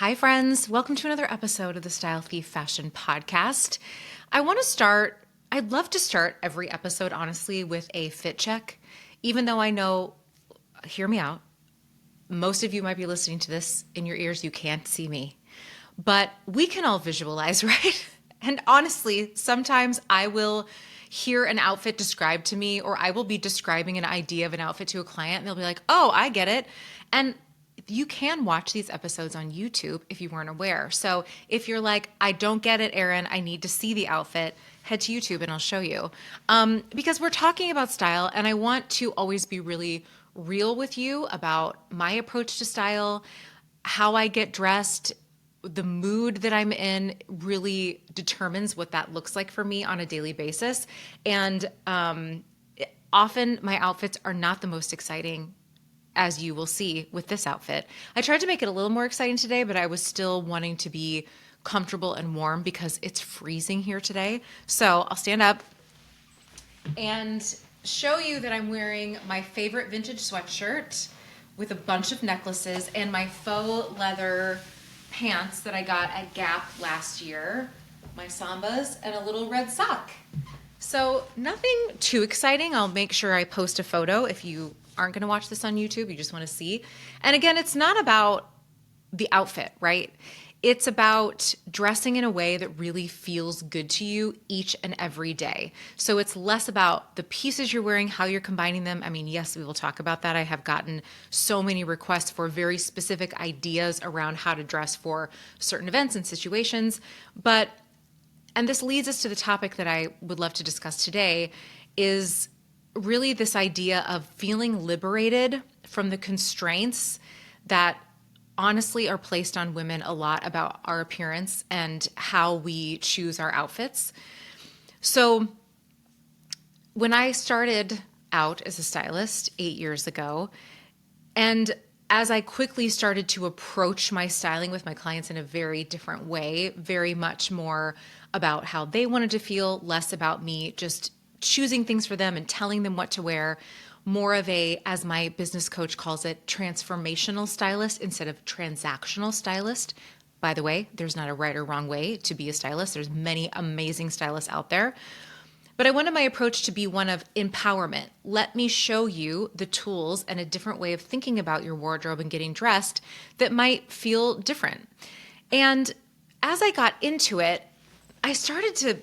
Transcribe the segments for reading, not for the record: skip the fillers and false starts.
Hi, friends. Welcome to another episode of the Style Thief Fashion Podcast. I'd love to start every episode, honestly, with a fit check, even though I know, hear me out, most of you might be listening to this in your ears. You can't see me, but we can all visualize, right? And honestly, sometimes I will hear an outfit described to me, or I will be describing an idea of an outfit to a client, and they'll be like, oh, I get it. And you can watch these episodes on YouTube if you weren't aware. So if you're like, I don't get it, Erin, I need to see the outfit, head to YouTube and I'll show you. Because we're talking about style, and I want to always be really real with you about my approach to style, how I get dressed. The mood that I'm in really determines what that looks like for me on a daily basis. And often my outfits are not the most exciting, as you will see with this outfit. I tried to make it a little more exciting today, but I was still wanting to be comfortable and warm because it's freezing here today. So I'll stand up and show you that I'm wearing my favorite vintage sweatshirt with a bunch of necklaces and my faux leather pants that I got at Gap last year, my Sambas, and a little red sock. So nothing too exciting. I'll make sure I post a photo if you aren't going to watch this on YouTube, you just want to see. And again, it's not about the outfit, right? It's about dressing in a way that really feels good to you each and every day. So it's less about the pieces you're wearing, how you're combining them. I mean, yes, we will talk about that. I have gotten so many requests for very specific ideas around how to dress for certain events and situations. And this leads us to the topic that I would love to discuss today, is really this idea of feeling liberated from the constraints that honestly are placed on women a lot about our appearance and how we choose our outfits. So when I started out as a stylist 8 years ago, and as I quickly started to approach my styling with my clients in a very different way, very much more about how they wanted to feel, less about me just choosing things for them and telling them what to wear, more of a, as my business coach calls it, transformational stylist instead of transactional stylist. By the way, there's not a right or wrong way to be a stylist. There's many amazing stylists out there. But I wanted my approach to be one of empowerment. Let me show you the tools and a different way of thinking about your wardrobe and getting dressed that might feel different. And as I got into it, I started to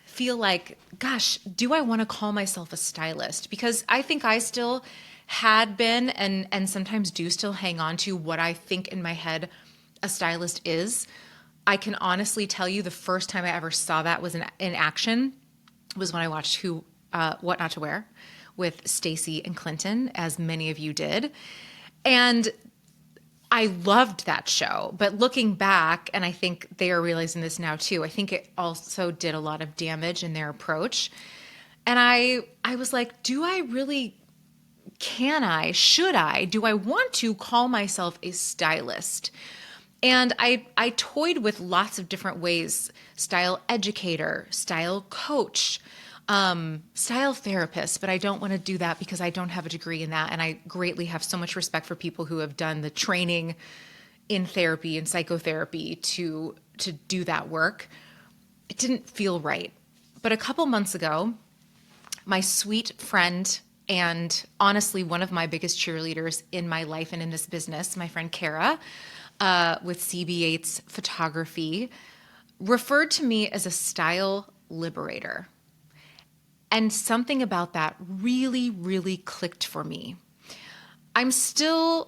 feel like, gosh, do I want to call myself a stylist? Because I think I still had been and sometimes do still hang on to what I think in my head a stylist is. I can honestly tell you the first time I ever saw that was in action was when I watched What Not to Wear with Stacy and Clinton, as many of you did. And I loved that show, but looking back, and I think they are realizing this now too, I think it also did a lot of damage in their approach. And I was like, do I really, should I, do I want to call myself a stylist? And I toyed with lots of different ways: style educator, style coach, style therapist, but I don't want to do that because I don't have a degree in that. And I greatly have so much respect for people who have done the training in therapy and psychotherapy to do that work. It didn't feel right. But a couple months ago, my sweet friend and honestly one of my biggest cheerleaders in my life and in this business, my friend Kara, with CB8's photography, referred to me as a style liberator. And something about that really, really clicked for me. I still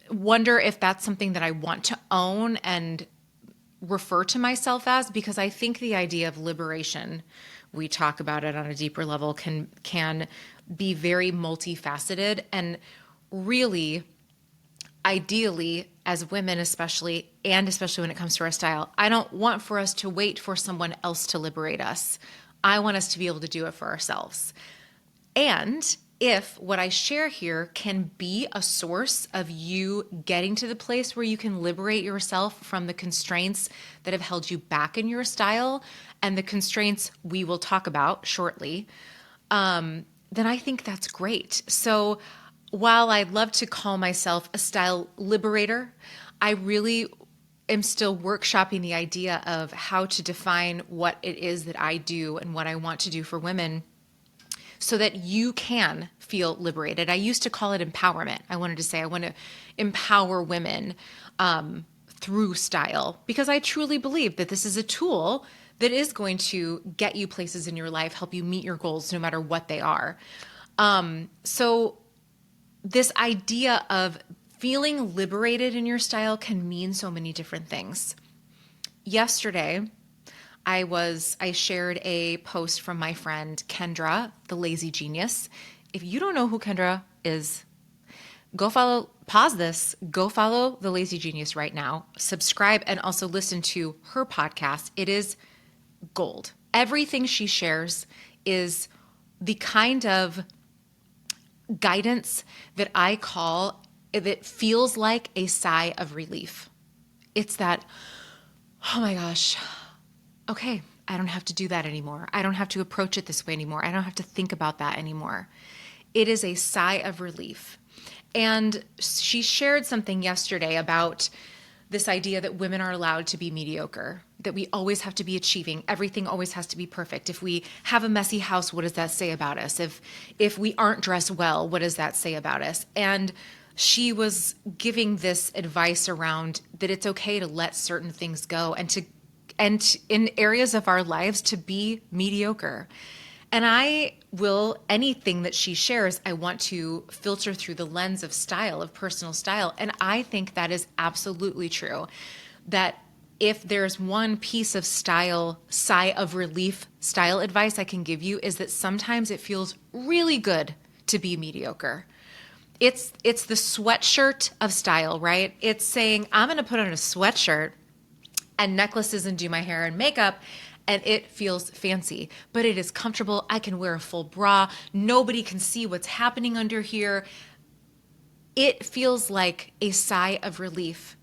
wonder if that's something that I want to own and refer to myself as, because I think the idea of liberation, we talk about it on a deeper level, can be very multifaceted. And really, ideally, as women especially, and especially when it comes to our style, I don't want for us to wait for someone else to liberate us. I want us to be able to do it for ourselves. And if what I share here can be a source of you getting to the place where you can liberate yourself from the constraints that have held you back in your style and the constraints we will talk about shortly, then I think that's great. So while I'd love to call myself a style liberator, I really am still workshopping the idea of how to define what it is that I do and what I want to do for women so that you can feel liberated. I used to call it empowerment. I wanted to say I want to empower women through style because I truly believe that this is a tool that is going to get you places in your life, help you meet your goals no matter what they are. So this idea of feeling liberated in your style can mean so many different things. Yesterday, I shared a post from my friend Kendra, the lazy genius. If you don't know who Kendra is, pause this, go follow the lazy genius right now, subscribe, and also listen to her podcast. It is gold. Everything she shares is the kind of guidance that I call, that feels like a sigh of relief. It's that, oh my gosh, okay, I don't have to do that anymore. I don't have to approach it this way anymore. I don't have to think about that anymore. It is a sigh of relief. And she shared something yesterday about this idea that women are allowed to be mediocre, that we always have to be achieving. Everything always has to be perfect. If we have a messy house, what does that say about us? If we aren't dressed well, what does that say about us? And she was giving this advice around that it's okay to let certain things go and in areas of our lives to be mediocre. And anything that she shares, I want to filter through the lens of style, of personal style. And I think that is absolutely true. That if there's one piece of sigh of relief style advice I can give you is that sometimes it feels really good to be mediocre. It's the sweatshirt of style, right? It's saying, I'm going to put on a sweatshirt and necklaces and do my hair and makeup, and it feels fancy, but it is comfortable. I can wear a full bra. Nobody can see what's happening under here. It feels like a sigh of relief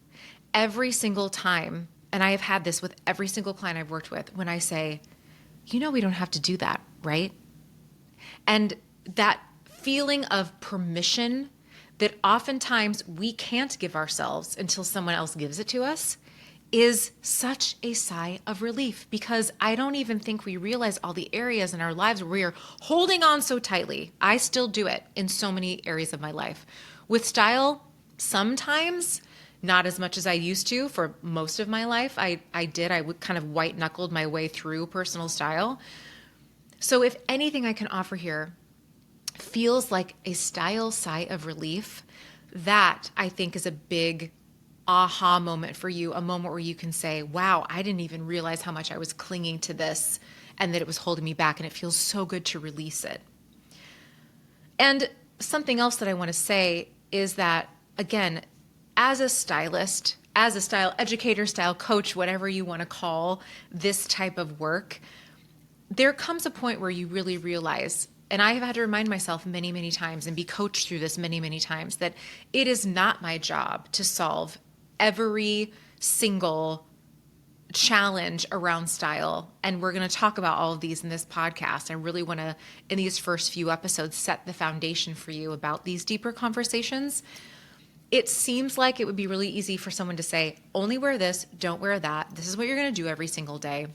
every single time. And I have had this with every single client I've worked with when I say, we don't have to do that, right? And that feeling of permission that oftentimes we can't give ourselves until someone else gives it to us is such a sigh of relief, because I don't even think we realize all the areas in our lives where we are holding on so tightly. I still do it in so many areas of my life. With style, sometimes, not as much as I used to for most of my life. I would kind of white knuckled my way through personal style. So if anything I can offer here feels like a style sigh of relief, that I think is a big aha moment for you, a moment where you can say, wow, I didn't even realize how much I was clinging to this and that it was holding me back, and it feels so good to release it. And something else that I want to say is that, again, as a stylist, as a style educator, style coach, whatever you want to call this type of work, there comes a point where you really realize, and I have had to remind myself many, many times and be coached through this many, many times, that it is not my job to solve every single challenge around style. And we're going to talk about all of these in this podcast. I really want to, in these first few episodes, set the foundation for you about these deeper conversations. It seems like it would be really easy for someone to say, only wear this, don't wear that. This is what you're going to do every single day.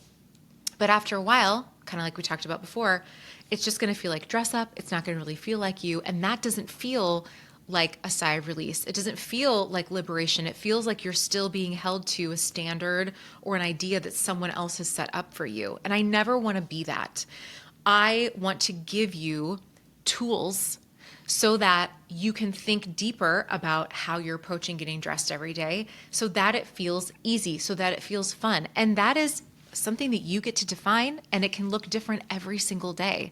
But after a while, kind of like we talked about before, it's just going to feel like dress up. It's not going to really feel like you. And that doesn't feel like a sigh of release. It doesn't feel like liberation. It feels like you're still being held to a standard or an idea that someone else has set up for you. And I never want to be that. I want to give you tools so that you can think deeper about how you're approaching getting dressed every day, so that it feels easy, so that it feels fun. And that is something that you get to define, and it can look different every single day.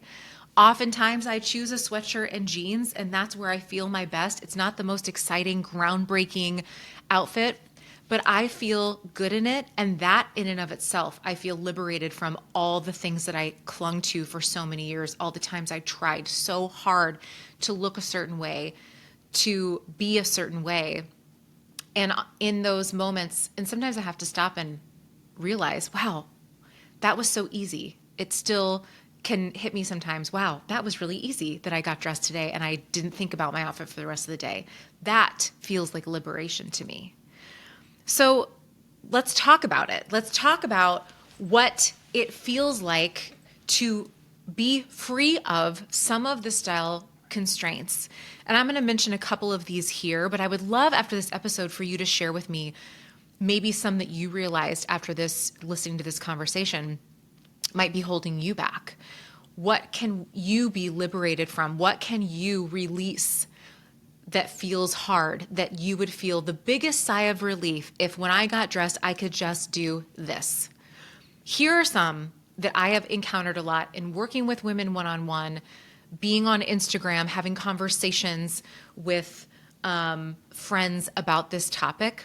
Oftentimes I choose a sweatshirt and jeans, and that's where I feel my best. It's not the most exciting, groundbreaking outfit, but I feel good in it. And that in and of itself, I feel liberated from all the things that I clung to for so many years, all the times I tried so hard to look a certain way, to be a certain way. And in those moments, and sometimes I have to stop and realize, wow, that was so easy. It still can hit me sometimes. Wow, that was really easy that I got dressed today and I didn't think about my outfit for the rest of the day. That feels like liberation to me. So let's talk about it. Let's talk about what it feels like to be free of some of the style constraints. And I'm going to mention a couple of these here, but I would love after this episode for you to share with me maybe some that you realized after this, listening to this conversation, might be holding you back. What can you be liberated from? What can you release that feels hard, that you would feel the biggest sigh of relief if when I got dressed, I could just do this? Here are some that I have encountered a lot in working with women one-on-one, being on Instagram, having conversations with friends about this topic.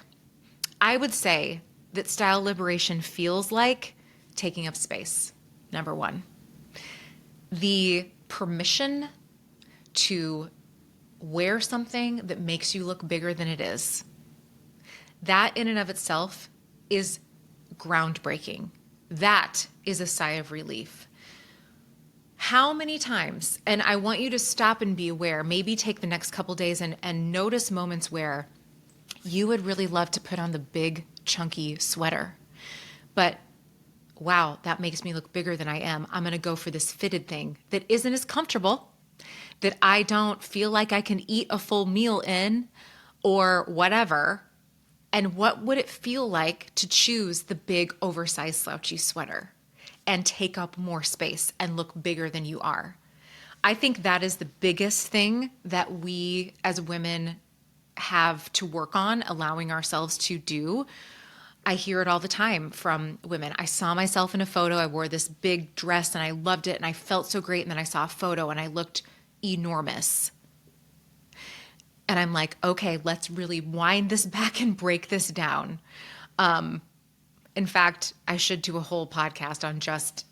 I would say that style liberation feels like taking up space. Number one, the permission to wear something that makes you look bigger than it is. That in and of itself is groundbreaking. That is a sigh of relief. How many times, and I want you to stop and be aware, maybe take the next couple days and notice moments where you would really love to put on the big, chunky sweater, but wow, that makes me look bigger than I am. I'm going to go for this fitted thing that isn't as comfortable, that I don't feel like I can eat a full meal in or whatever. And what would it feel like to choose the big, oversized, slouchy sweater and take up more space and look bigger than you are? I think that is the biggest thing that we as women have to work on, allowing ourselves to do. I hear it all the time from women. I saw myself in a photo. I wore this big dress and I loved it and I felt so great. And then I saw a photo and I looked enormous. And I'm like, okay, let's really wind this back and break this down. In fact, I should do a whole podcast on just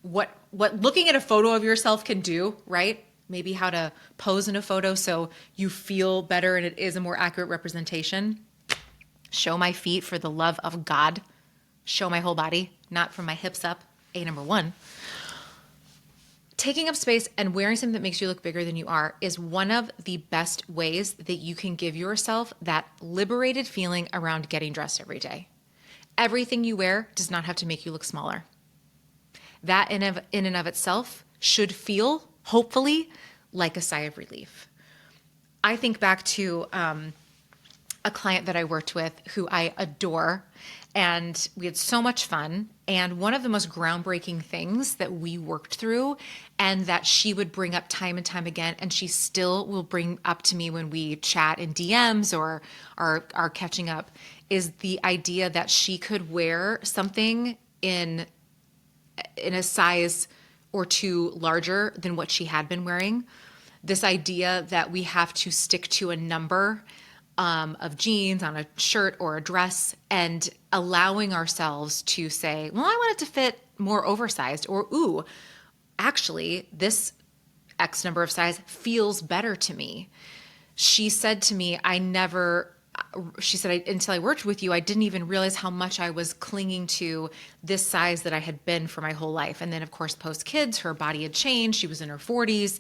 what looking at a photo of yourself can do, right? Maybe how to pose in a photo so you feel better and it is a more accurate representation. Show my feet for the love of God. Show my whole body, not from my hips up. Number one. Taking up space and wearing something that makes you look bigger than you are is one of the best ways that you can give yourself that liberated feeling around getting dressed every day. Everything you wear does not have to make you look smaller. That in and of itself should feel, hopefully, like a sigh of relief. I think back to a client that I worked with who I adore, and we had so much fun. And one of the most groundbreaking things that we worked through and that she would bring up time and time again, and she still will bring up to me when we chat in DMs or are catching up, is the idea that she could wear something in a size or two larger than what she had been wearing. This idea that we have to stick to a number of jeans on a shirt or a dress, and allowing ourselves to say, well, I want it to fit more oversized, or, ooh, actually, this X number of size feels better to me. She said to me, until I worked with you, I didn't even realize how much I was clinging to this size that I had been for my whole life. And then, of course, post kids, her body had changed. She was in her 40s.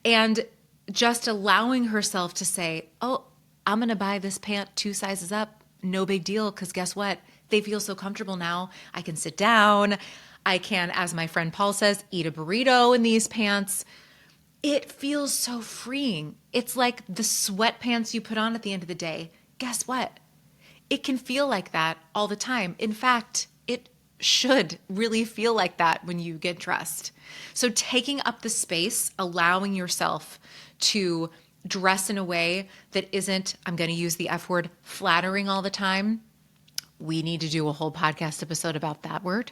And just allowing herself to say, oh, I'm going to buy this pant 2 sizes up. No big deal, because guess what? They feel so comfortable now. I can sit down. I can, as my friend Paul says, eat a burrito in these pants. It feels so freeing. It's like the sweatpants you put on at the end of the day. Guess what? It can feel like that all the time. In fact, it should really feel like that when you get dressed. So taking up the space, allowing yourself to dress in a way that isn't, I'm going to use the F word, flattering all the time. We need to do a whole podcast episode about that word,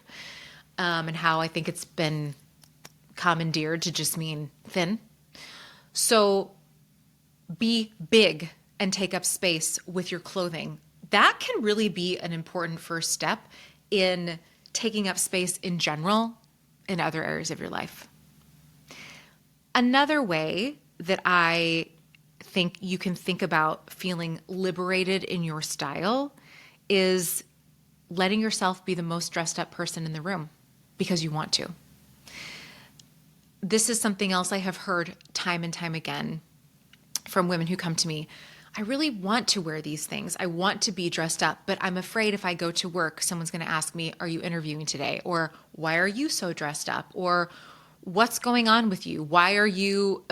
and how I think it's been commandeered to just mean thin. So be big and take up space with your clothing. That can really be an important first step in taking up space in general in other areas of your life. Another way that I think you can think about feeling liberated in your style is letting yourself be the most dressed up person in the room because you want to. this is something else I have heard time and time again from women who come to me. I really want to wear these things. I want to be dressed up, but I'm afraid if I go to work, someone's going to ask me, are you interviewing today? Or why are you so dressed up? Or what's going on with you? Why are you,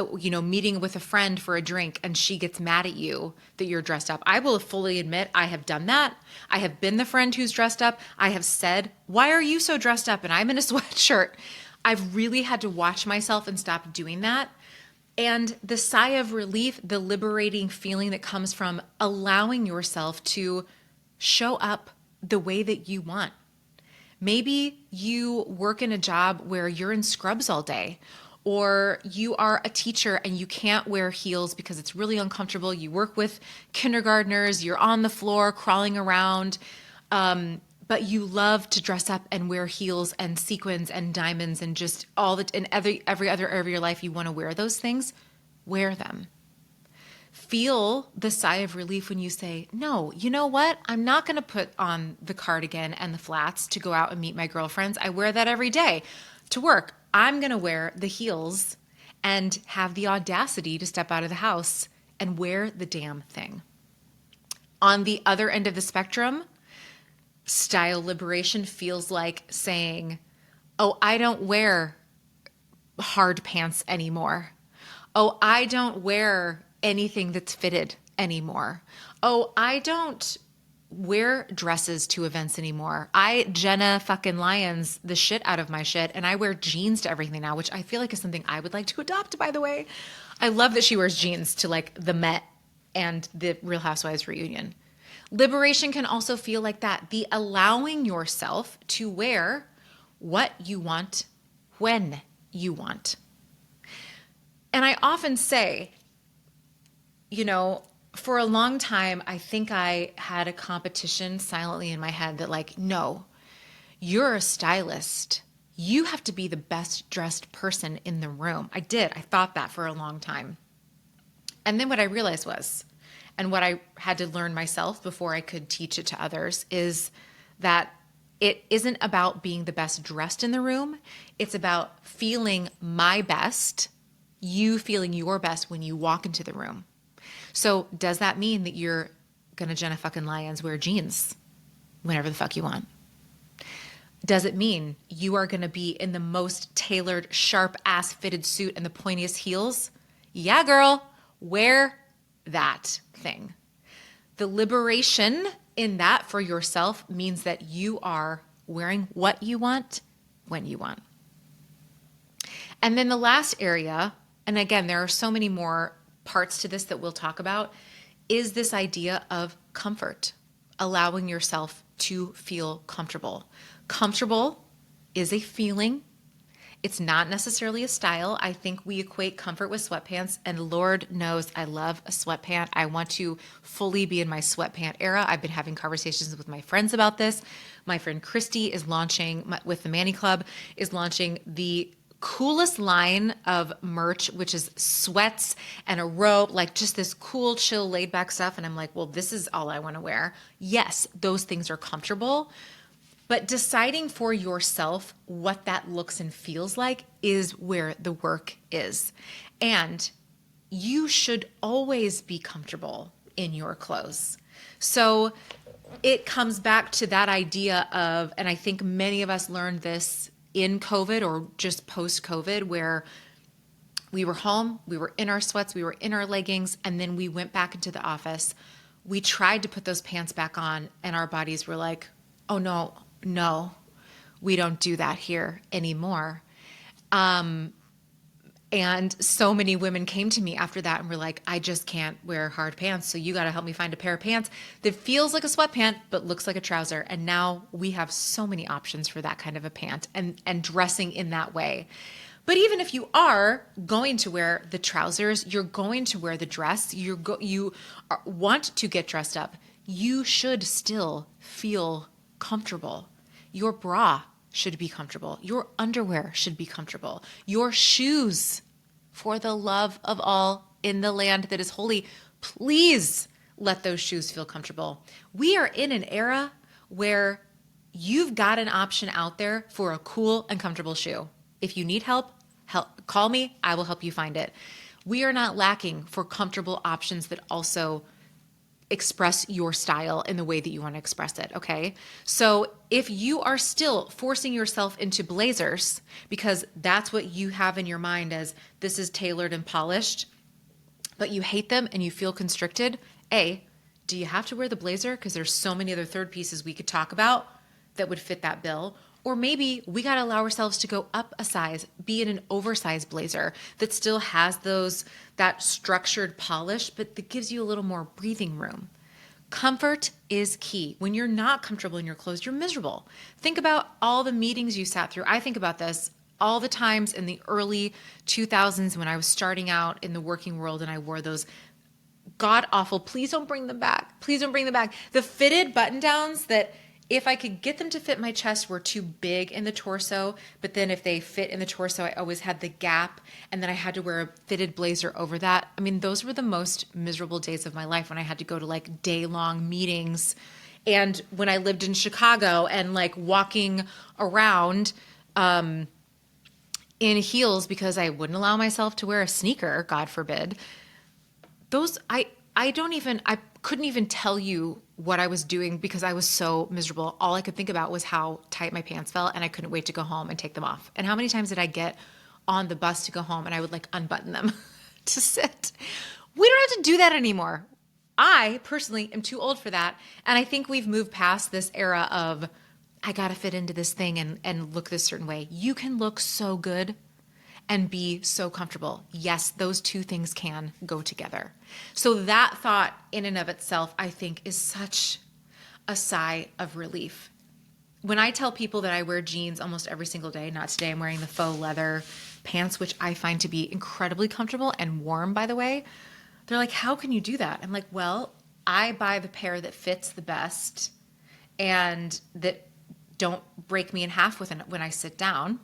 meeting with a friend for a drink and she gets mad at you that you're dressed up? I will fully admit I have done that. I have been the friend who's dressed up. I have said, why are you so dressed up? And I'm in a sweatshirt. I've really had to watch myself and stop doing that. And the sigh of relief, the liberating feeling that comes from allowing yourself to show up the way that you want. Maybe you work in a job where you're in scrubs all day, or you are a teacher and you can't wear heels because it's really uncomfortable. You work with kindergartners, you're on the floor crawling around, but you love to dress up and wear heels and sequins and diamonds and just in every other area of your life you want to wear those things. Wear them. Feel the sigh of relief when you say, no, you know what? I'm not going to put on the cardigan and the flats to go out and meet my girlfriends. I wear that every day to work. I'm going to wear the heels and have the audacity to step out of the house and wear the damn thing. On the other end of the spectrum, style liberation feels like saying, oh, I don't wear hard pants anymore. Oh, I don't wear anything that's fitted anymore. Oh, I don't wear dresses to events anymore. I Jenna fucking Lyons the shit out of my shit, and I wear jeans to everything now, which I feel like is something I would like to adopt, by the way. I love that she wears jeans to like the Met and the Real Housewives reunion. Liberation can also feel like that, the allowing yourself to wear what you want when you want. And I often say, for a long time, I think I had a competition silently in my head that like, no, you're a stylist. You have to be the best dressed person in the room. I did. I thought that for a long time. And then what I realized was, and what I had to learn myself before I could teach it to others, is that it isn't about being the best dressed in the room. It's about feeling my best, you feeling your best when you walk into the room. So does that mean that you're going to Jenna fucking Lyons wear jeans whenever the fuck you want? Does it mean you are going to be in the most tailored, sharp ass fitted suit and the pointiest heels? Yeah, girl, wear that thing. The liberation in that for yourself means that you are wearing what you want when you want. And then the last area, and again, there are so many more parts to this that we'll talk about, is this idea of comfort, allowing yourself to feel comfortable. Comfortable is a feeling. It's not necessarily a style. I think we equate comfort with sweatpants, and Lord knows I love a sweatpant. I want to fully be in my sweatpant era. I've been having conversations with my friends about this. My friend Christy is launching, with the Manny Club, is launching the coolest line of merch, which is sweats and a robe, like just this cool, chill, laid back stuff. And I'm like, well, this is all I want to wear. Yes, those things are comfortable, but deciding for yourself what that looks and feels like is where the work is. And you should always be comfortable in your clothes. So it comes back to that idea of, and I think many of us learned this in COVID or just post-COVID, where we were home, we were in our sweats, we were in our leggings, and then we went back into the office. We tried to put those pants back on, and our bodies were like, oh no, we don't do that here anymore. And so many women came to me after that and were like, I just can't wear hard pants. So you got to help me find a pair of pants that feels like a sweatpant, but looks like a trouser. And now we have so mmany options for that kind of a pant and dressing in that way. But even if you are going to wear the trousers, you're going to wear the dress, want to get dressed up, you should still feel comfortable. Your bra should be comfortable. Your underwear should be comfortable. Your shoes, for the love of all in the land that is holy, please let those shoes feel comfortable. We are in an era where you've got an option out there for a cool and comfortable shoe. If you need help, Call me, I will help you find it. We are not lacking for comfortable options that also express your style in the way that you want to express it, okay? So if you are still forcing yourself into blazers because that's what you have in your mind as this is tailored and polished, but you hate them and you feel constricted, A, do you have to wear the blazer? Because there's so many other third pieces we could talk about that would fit that bill. Or maybe we got to allow ourselves to go up a size, be in an oversized blazer that still has that structured polish, but that gives you a little more breathing room. Comfort is key. When you're not comfortable in your clothes, you're miserable. Think about all the meetings you sat through. I think about this all the times in the early 2000s when I was starting out in the working world and I wore those god awful, please don't bring them back. Please don't bring them back. The fitted button downs that if I could get them to fit my chest were too big in the torso, but then if they fit in the torso, I always had the gap and then I had to wear a fitted blazer over that. I mean, those were the most miserable days of my life when I had to go to like day-long meetings. And when I lived in Chicago and like walking around in heels because I wouldn't allow myself to wear a sneaker, God forbid. Those, I couldn't even tell you what I was doing because I was so miserable. All I could think about was how tight my pants felt and I couldn't wait to go home and take them off. And how many times did I get on the bus to go home and I would like unbutton them to sit? We don't have to do that anymore. I personally am too old for that. And I think we've moved past this era of I got to fit into this thing and look this certain way. You can look so good and be so comfortable. Yes, those two things can go together. So that thought in and of itself, I think, is such a sigh of relief. When I tell people that I wear jeans almost every single day, not today, I'm wearing the faux leather pants, which I find to be incredibly comfortable and warm, by the way. They're like, how can you do that? I'm like, well, I buy the pair that fits the best and that don't break me in half when I sit down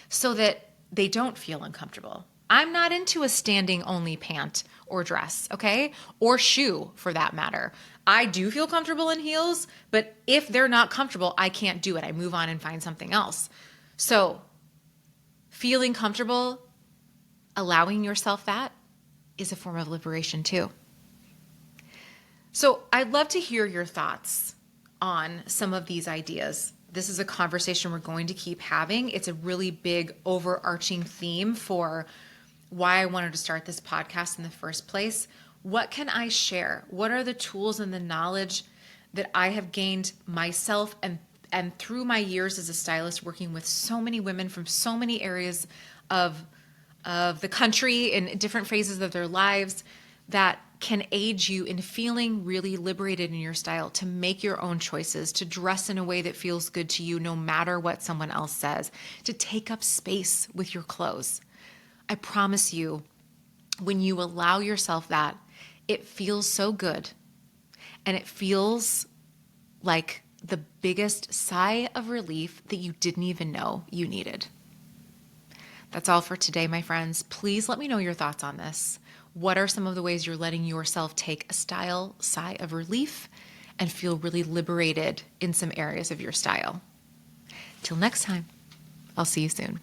so that they don't feel uncomfortable. I'm not into a standing only pant or dress, okay? Or shoe for that matter. I do feel comfortable in heels, but if they're not comfortable, I can't do it. I move on and find something else. So feeling comfortable, allowing yourself that is a form of liberation too. So I'd love to hear your thoughts on some of these ideas. This is a conversation we're going to keep having. It's a really big overarching theme for why I wanted to start this podcast in the first place. What can I share? What are the tools and the knowledge that I have gained myself and through my years as a stylist working with so many women from so many areas of the country in different phases of their lives that can aid you in feeling really liberated in your style, to make your own choices, to dress in a way that feels good to you no matter what someone else says, to take up space with your clothes. I promise you, when you allow yourself that, it feels so good. And it feels like the biggest sigh of relief that you didn't even know you needed. That's all for today, my friends. Please let me know your thoughts on this. What are some of the ways you're letting yourself take a style sigh of relief and feel really liberated in some areas of your style? Till next time, I'll see you soon.